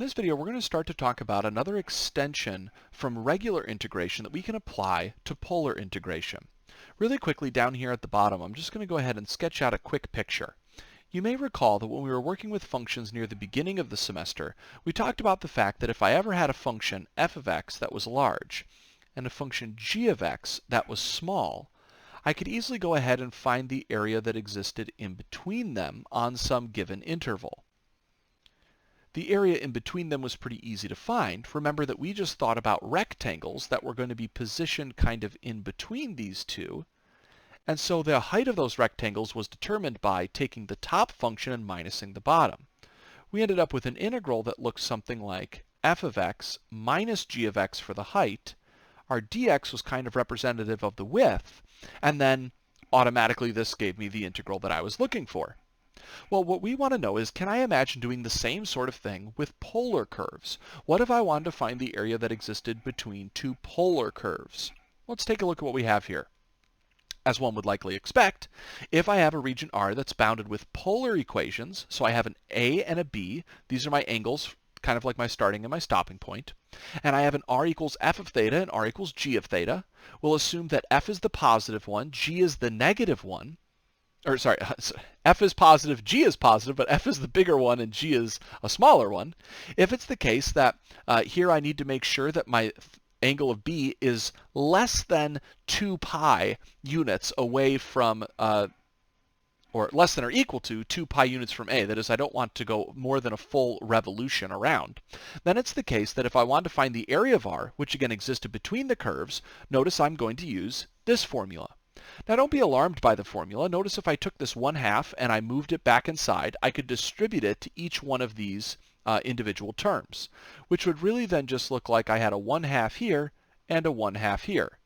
In this video, we're going to start to talk about another extension from regular integration that we can apply to polar integration. Really quickly down here at the bottom, I'm just going to go ahead and sketch out a quick picture. You may recall that when we were working with functions near the beginning of the semester, we talked about the fact that if I ever had a function f of x that was large and a function g of x that was small, I could easily go ahead and find the area that existed in between them on some given interval. The area in between them was pretty easy to find. Remember that we just thought about rectangles that were going to be positioned kind of in between these two. And so the height of those rectangles was determined by taking the top function and minusing the bottom. We ended up with an integral that looks something like f of x minus g of x for the height. Our dx was kind of representative of the width. And then automatically this gave me the integral that I was looking for. Well, what we want to know is, can I imagine doing the same sort of thing with polar curves? What if I wanted to find the area that existed between two polar curves? Let's take a look at what we have here. As one would likely expect, if I have a region R that's bounded with polar equations, so I have an A and a B, these are my angles, kind of like my starting and my stopping point, and I have an R equals f of theta and R equals g of theta, we'll assume that f is the positive one, g is the negative one, or sorry, f is positive, g is positive, but f is the bigger one and g is a smaller one. If it's the case that here I need to make sure that my angle of B is less than 2 pi units away from, or less than or equal to 2 pi units from A, that is, I don't want to go more than a full revolution around, then it's the case that if I want to find the area of R, which again existed between the curves, notice I'm going to use this formula. Now don't be alarmed by the formula. Notice if I took this 1/2 and I moved it back inside, I could distribute it to each one of these individual terms, which would really then just look like I had a 1/2 here and a 1/2 here.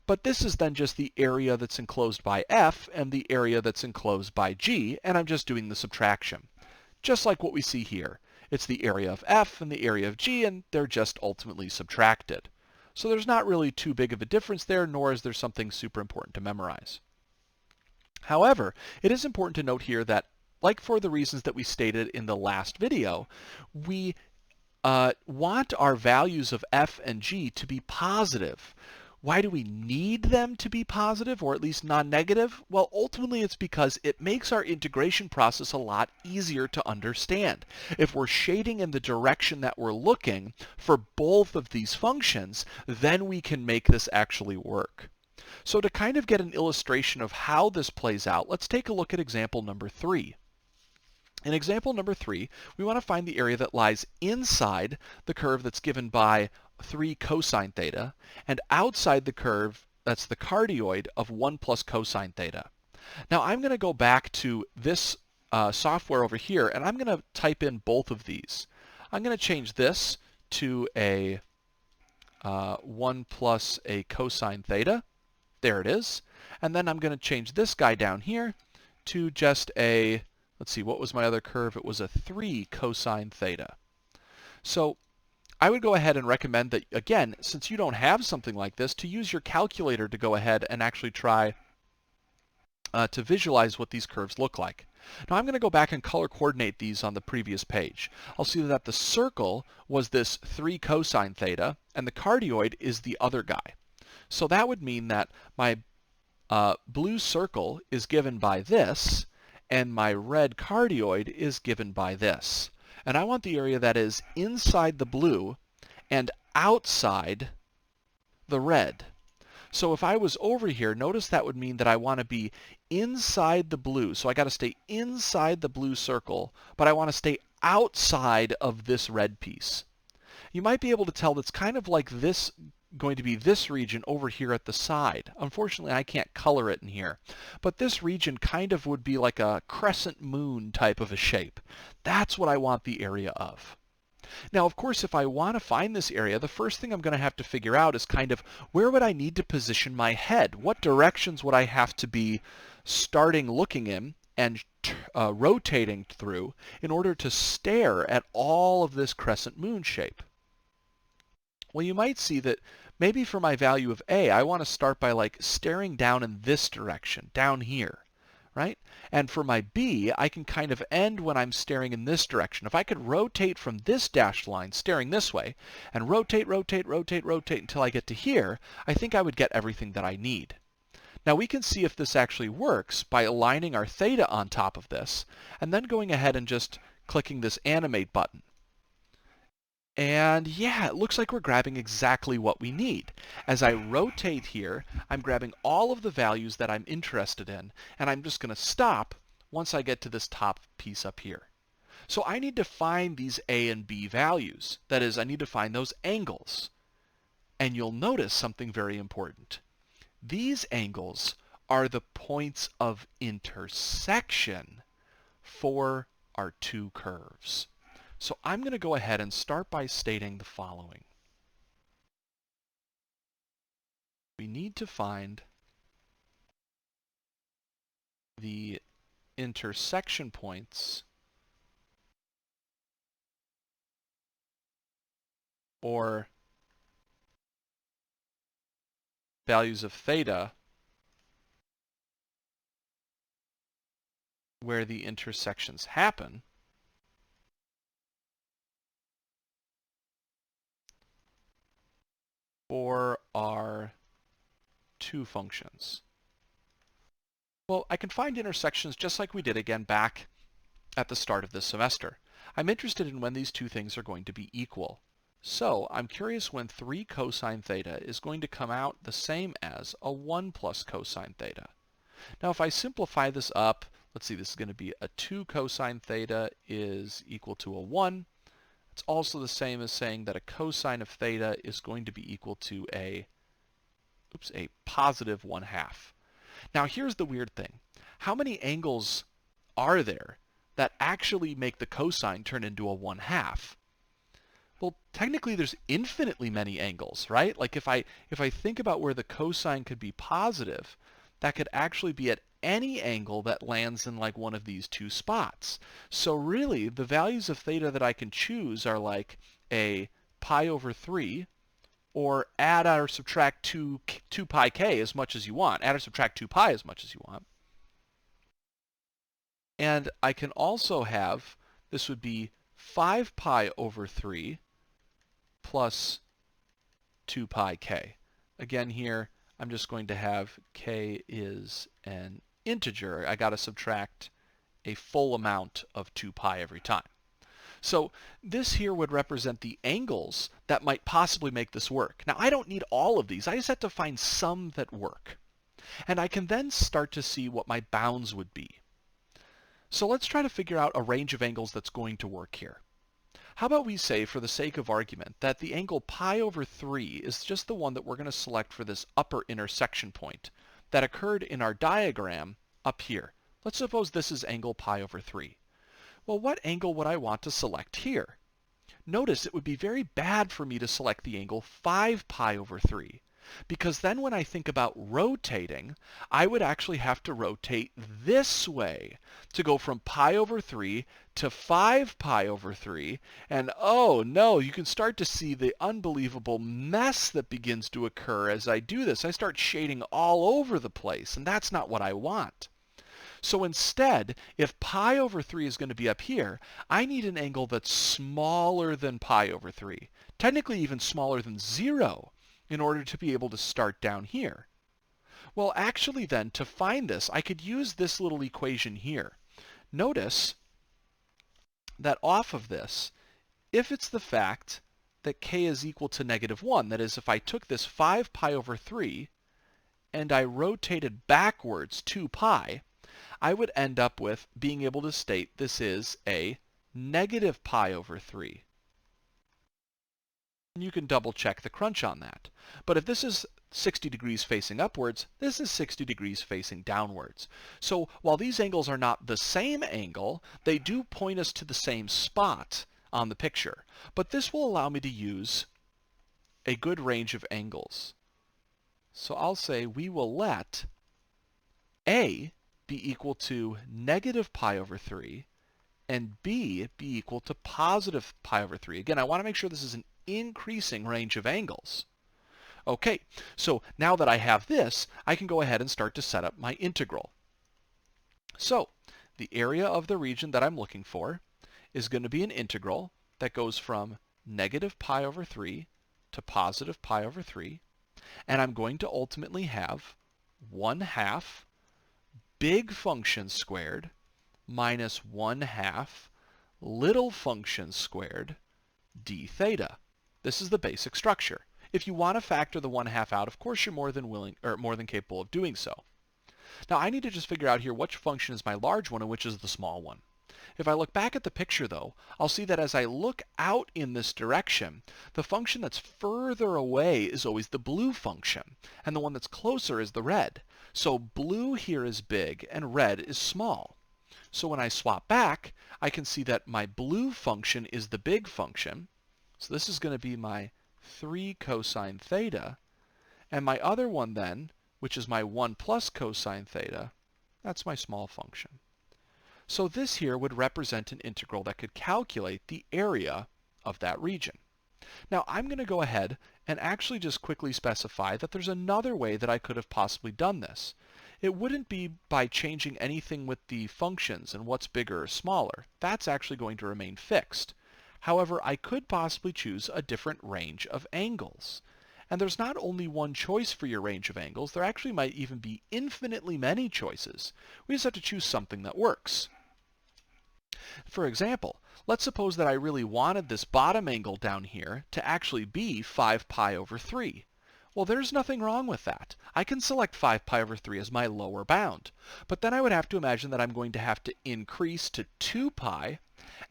But this is then just the area that's enclosed by f and the area that's enclosed by g, and I'm just doing the subtraction. Just like what we see here. It's the area of f and the area of g, and they're just ultimately subtracted. So there's not really too big of a difference there, nor is there something super important to memorize. However, it is important to note here that, like for the reasons that we stated in the last video, we want our values of f and g to be positive. Why do we need them to be positive, or at least non-negative? Well, ultimately it's because it makes our integration process a lot easier to understand. If we're shading in the direction that we're looking for both of these functions, then we can make this actually work. So to kind of get an illustration of how this plays out, let's take a look at example number 3. In example number 3, we want to find the area that lies inside the curve that's given by 3 cosine theta, and outside the curve that's the cardioid of 1 plus cosine theta. Now I'm going to go back to this software over here, and I'm going to type in both of these. I'm going to change this to a 1 plus a cosine theta. There it is. And then I'm going to change this guy down here to just a, let's see, what was my other curve? It was a 3 cosine theta. So I would go ahead and recommend that, again, since you don't have something like this, to use your calculator to go ahead and actually try to visualize what these curves look like. Now I'm going to go back and color coordinate these on the previous page. I'll see that the circle was this 3 cosine theta, and the cardioid is the other guy. So that would mean that my blue circle is given by this, and my red cardioid is given by this. And I want the area that is inside the blue and outside the red. So if I was over here, notice that would mean that I want to be inside the blue. So I got to stay inside the blue circle, but I want to stay outside of this red piece. You might be able to tell that's kind of like this, going to be this region over here at the side. Unfortunately, I can't color it in here. But this region kind of would be like a crescent moon type of a shape. That's what I want the area of. Now, of course, if I want to find this area, the first thing I'm going to have to figure out is kind of where would I need to position my head? What directions would I have to be starting looking in and rotating through in order to stare at all of this crescent moon shape? Well, you might see that maybe for my value of A, I want to start by like staring down in this direction, down here, right? And for my b, I can kind of end when I'm staring in this direction. If I could rotate from this dashed line, staring this way, and rotate, rotate, rotate, rotate until I get to here, I think I would get everything that I need. Now we can see if this actually works by aligning our theta on top of this, and then going ahead and just clicking this animate button. And yeah, it looks like we're grabbing exactly what we need. As I rotate here, I'm grabbing all of the values that I'm interested in, and I'm just going to stop once I get to this top piece up here. So I need to find these A and B values. That is, I need to find those angles. And you'll notice something very important. These angles are the points of intersection for our two curves. So I'm going to go ahead and start by stating the following. We need to find the intersection points or values of theta where the intersections happen for our two functions. Well, I can find intersections just like we did again back at the start of this semester. I'm interested in when these two things are going to be equal. So I'm curious when 3 cosine theta is going to come out the same as a 1 plus cosine theta. Now if I simplify this up, let's see, this is going to be a 2 cosine theta is equal to a 1. It's also the same as saying that a cosine of theta is going to be equal to a positive 1/2. Now here's the weird thing. How many angles are there that actually make the cosine turn into a 1/2? Well, technically there's infinitely many angles, right? Like if I think about where the cosine could be positive, that could actually be at any angle that lands in like one of these two spots. So really, the values of theta that I can choose are like a pi over 3, or add or subtract 2 pi k as much as you want. Add or subtract 2 pi as much as you want. And I can also have, this would be 5 pi over 3 plus 2 pi k. Again here, I'm just going to have k is an integer. I got to subtract a full amount of 2 pi every time. So this here would represent the angles that might possibly make this work. Now I don't need all of these. I just have to find some that work. And I can then start to see what my bounds would be. So let's try to figure out a range of angles that's going to work here. How about we say, for the sake of argument, that the angle pi over 3 is just the one that we're going to select for this upper intersection point that occurred in our diagram up here. Let's suppose this is angle pi over 3. Well, what angle would I want to select here? Notice it would be very bad for me to select the angle 5 pi over 3, because then when I think about rotating, I would actually have to rotate this way to go from pi over 3 to 5 pi over 3, and oh no, you can start to see the unbelievable mess that begins to occur as I do this. I start shading all over the place, and that's not what I want. So instead, if pi over 3 is going to be up here, I need an angle that's smaller than pi over 3, technically even smaller than 0, in order to be able to start down here. Well, actually then, to find this, I could use this little equation here. Notice that off of this, if it's the fact that k is equal to -1, that is, if I took this 5 pi over 3 and I rotated backwards 2 pi, I would end up with being able to state this is a negative pi over 3. And you can double check the crunch on that. But if this is 60 degrees facing upwards, this is 60 degrees facing downwards. So while these angles are not the same angle, they do point us to the same spot on the picture. But this will allow me to use a good range of angles. So I'll say we will let A be equal to negative pi over 3 and B be equal to positive pi over 3. Again, I want to make sure this is an increasing range of angles. Okay, so now that I have this, I can go ahead and start to set up my integral. So the area of the region that I'm looking for is going to be an integral that goes from negative pi over 3 to positive pi over 3. And I'm going to ultimately have 1/2 big function squared minus 1/2 little function squared d theta. This is the basic structure. If you want to factor the 1/2 out, of course you're more than capable of doing so. Now I need to just figure out here which function is my large one and which is the small one. If I look back at the picture though, I'll see that as I look out in this direction, the function that's further away is always the blue function, and the one that's closer is the red. So blue here is big and red is small. So when I swap back, I can see that my blue function is the big function. So this is going to be my 3 cosine theta. And my other one then, which is my 1 plus cosine theta, that's my small function. So this here would represent an integral that could calculate the area of that region. Now I'm going to go ahead and actually just quickly specify that there's another way that I could have possibly done this. It wouldn't be by changing anything with the functions and what's bigger or smaller. That's actually going to remain fixed. However, I could possibly choose a different range of angles. And there's not only one choice for your range of angles, there actually might even be infinitely many choices. We just have to choose something that works. For example, let's suppose that I really wanted this bottom angle down here to actually be 5 pi over 3. Well, there's nothing wrong with that. I can select 5 pi over 3 as my lower bound. But then I would have to imagine that I'm going to have to increase to 2 pi,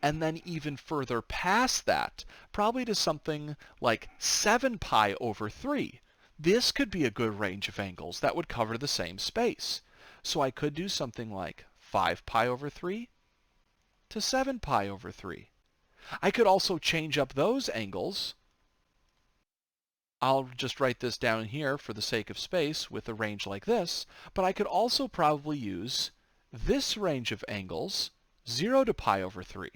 and then even further past that, probably to something like 7 pi over 3. This could be a good range of angles that would cover the same space. So I could do something like 5 pi over 3 to 7 pi over 3. I could also change up those angles. I'll just write this down here for the sake of space with a range like this, but I could also probably use this range of angles, 0 to pi over 3.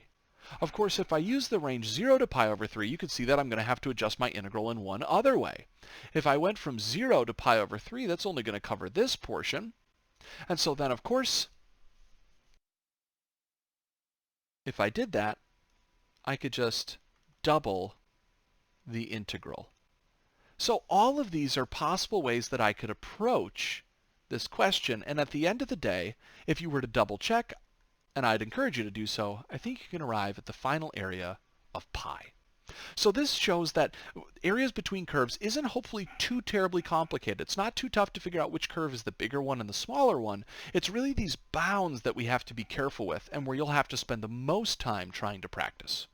Of course, if I use the range 0 to pi over 3, you can see that I'm going to have to adjust my integral in one other way. If I went from 0 to pi over 3, that's only going to cover this portion. And so then, of course, if I did that, I could just double the integral. So all of these are possible ways that I could approach this question, and at the end of the day, if you were to double check, and I'd encourage you to do so, I think you can arrive at the final area of pi. So this shows that areas between curves isn't hopefully too terribly complicated. It's not too tough to figure out which curve is the bigger one and the smaller one. It's really these bounds that we have to be careful with and where you'll have to spend the most time trying to practice.